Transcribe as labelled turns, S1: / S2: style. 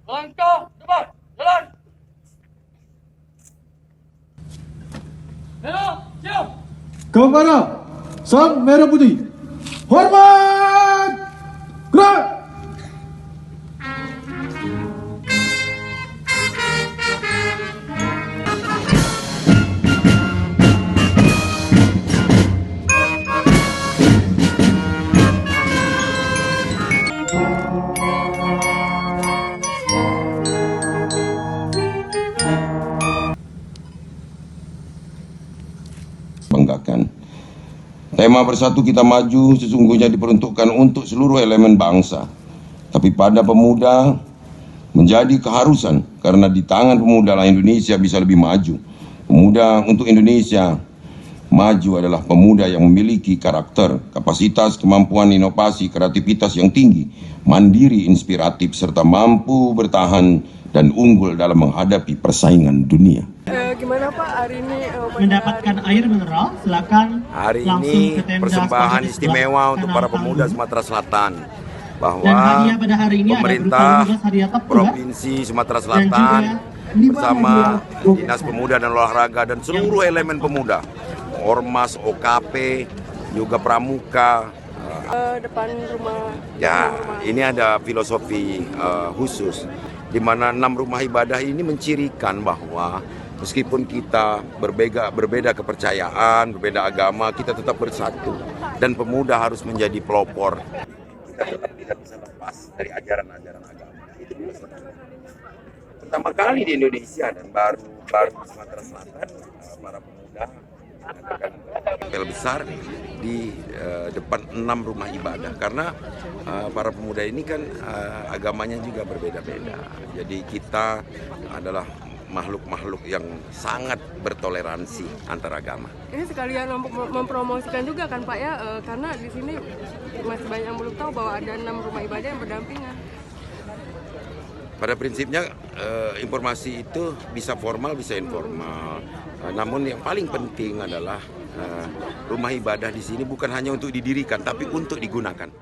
S1: Langkah depan, jalan. Merah, siap.
S2: Kepada Sang Merah Putih, hormat, gerak.
S3: Banggakan. Tema Bersatu Kita Maju sesungguhnya diperuntukkan untuk seluruh elemen bangsa. Tapi pada pemuda menjadi keharusan karena di tangan pemuda lah Indonesia bisa lebih maju. Pemuda untuk Indonesia maju adalah pemuda yang memiliki karakter, kapasitas, kemampuan inovasi, kreativitas yang tinggi, mandiri, inspiratif, serta mampu bertahan dan unggul dalam menghadapi persaingan dunia.
S4: Gimana Pak hari ini
S5: mendapatkan air mineral? Silakan.
S6: Hari
S5: langsung
S6: ini
S5: ke tenda
S6: persembahan
S5: sebagai
S6: istimewa untuk para
S5: kanal
S6: pemuda
S5: panggung.
S6: Sumatera Selatan bahwa
S5: Dan hadiah pada hari ini
S6: pemerintah
S5: ada berupa hadiah tepung,
S6: Provinsi Sumatera
S5: dan
S6: Selatan
S5: juga 5
S6: bersama
S5: hadiah.
S6: Dinas Pemuda dan Olahraga dan seluruh elemen pemuda, Ormas, OKP, juga Pramuka.
S4: depan rumah.
S6: Ya, ini ada filosofi khusus di mana 6 rumah ibadah ini mencirikan bahwa meskipun kita berbeda kepercayaan, berbeda agama, kita tetap bersatu dan pemuda harus menjadi pelopor. Kita tetap tidak bisa lepas dari ajaran-ajaran agama. Itu pertama kali di Indonesia dan baru di Sumatera Selatan para pemuda mengadakan apel besar di depan 6 rumah ibadah karena para pemuda ini kan agamanya juga berbeda-beda. Jadi kita adalah makhluk-makhluk yang sangat bertoleransi antar agama.
S4: Ini sekalian mempromosikan juga kan Pak ya, karena di sini masih banyak yang belum tahu bahwa ada 6 rumah ibadah yang berdampingan.
S6: Pada prinsipnya informasi itu bisa formal, bisa informal. Namun yang paling penting adalah rumah ibadah di sini bukan hanya untuk didirikan, tapi untuk digunakan.